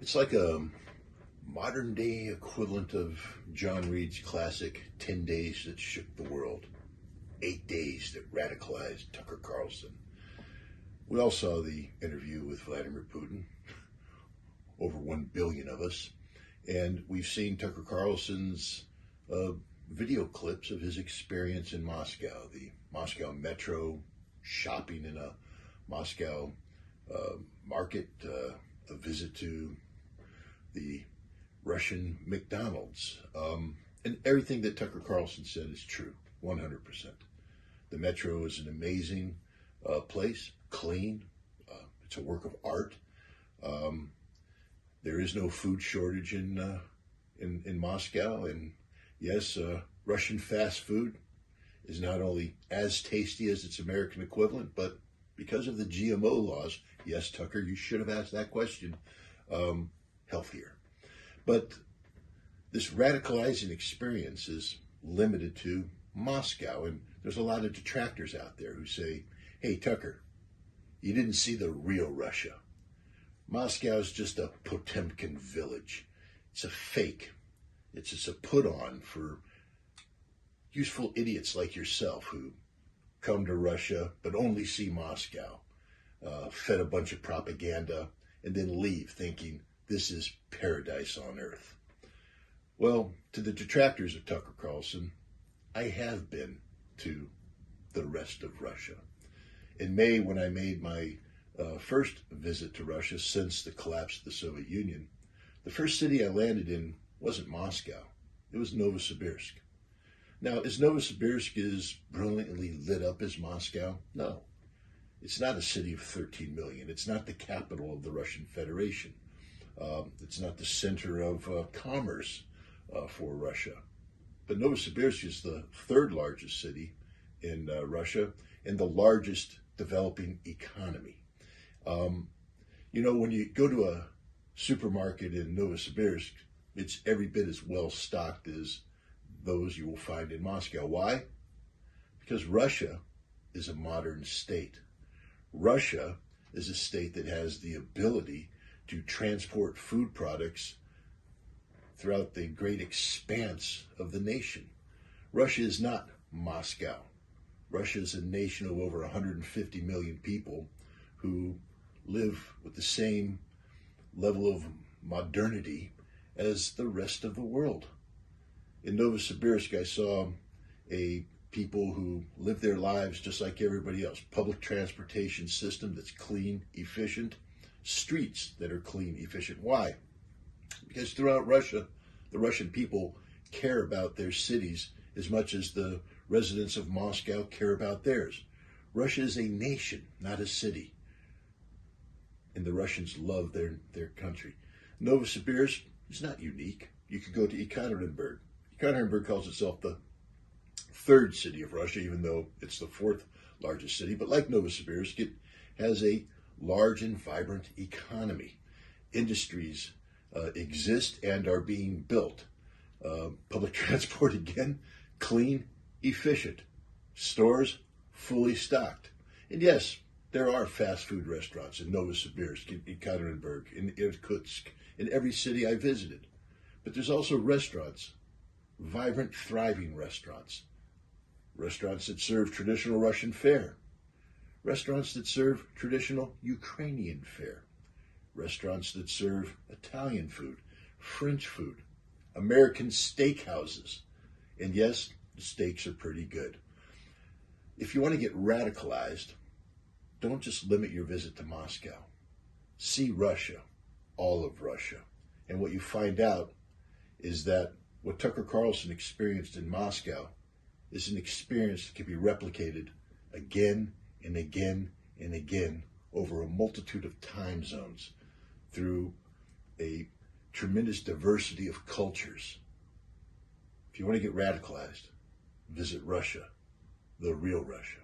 It's like a modern day equivalent of John Reed's classic 10 Days That Shook the World, 8 Days That Radicalized Tucker Carlson. We all saw the interview with Vladimir Putin, over 1 billion of us, and we've seen Tucker Carlson's video clips of his experience in Moscow, the Moscow metro, shopping in a Moscow market, a visit to the Russian McDonald's, and everything that Tucker Carlson said is true, 100%. The metro is an amazing place, clean, it's a work of art. There is no food shortage in Moscow, and yes, Russian fast food is not only as tasty as its American equivalent, but because of the GMO laws, yes, Tucker, you should have asked that question, healthier. But this radicalizing experience is limited to Moscow, and there's a lot of detractors out there who say, hey, Tucker, you didn't see the real Russia. Moscow is just a Potemkin village. It's a fake. It's just a put-on for useful idiots like yourself who come to Russia but only see Moscow, fed a bunch of propaganda, and then leave thinking this is paradise on earth. Well, to the detractors of Tucker Carlson, I have been to the rest of Russia. In May, when I made my first visit to Russia since the collapse of the Soviet Union, the first city I landed in wasn't Moscow. It was Novosibirsk. Now, is Novosibirsk as brilliantly lit up as Moscow? No. It's not a city of 13 million. It's not the capital of the Russian Federation. It's not the center of commerce for Russia. But Novosibirsk is the third largest city in Russia and the largest developing economy. When you go to a supermarket in Novosibirsk, it's every bit as well stocked as those you will find in Moscow. Why? Because Russia is a modern state. Russia is a state that has the ability to transport food products throughout the great expanse of the nation. Russia is not Moscow. Russia is a nation of over 150 million people who live with the same level of modernity as the rest of the world. In Novosibirsk, I saw people who live their lives just like everybody else. Public transportation system that's clean, efficient. Streets that are clean, efficient. Why? Because throughout Russia, the Russian people care about their cities as much as the residents of Moscow care about theirs. Russia is a nation, not a city. And the Russians love their country. Novosibirsk is not unique. You could go to Ekaterinburg. Ekaterinburg calls itself the third city of Russia, even though it's the fourth largest city. But like Novosibirsk, it has a large and vibrant economy. Industries exist and are being built. Public transport, again, clean, efficient. Stores, fully stocked. And yes, there are fast food restaurants in Novosibirsk, in Ekaterinburg, in Irkutsk, in every city I visited. But there's also restaurants, vibrant, thriving restaurants. Restaurants that serve traditional Russian fare. Restaurants that serve traditional Ukrainian fare. Restaurants that serve Italian food, French food, American steakhouses. And yes, the steaks are pretty good. If you want to get radicalized, don't just limit your visit to Moscow. See Russia, all of Russia. And what you find out is that what Tucker Carlson experienced in Moscow is an experience that can be replicated again and again and again over a multitude of time zones through a tremendous diversity of cultures. If you want to get radicalized, visit Russia, the real Russia.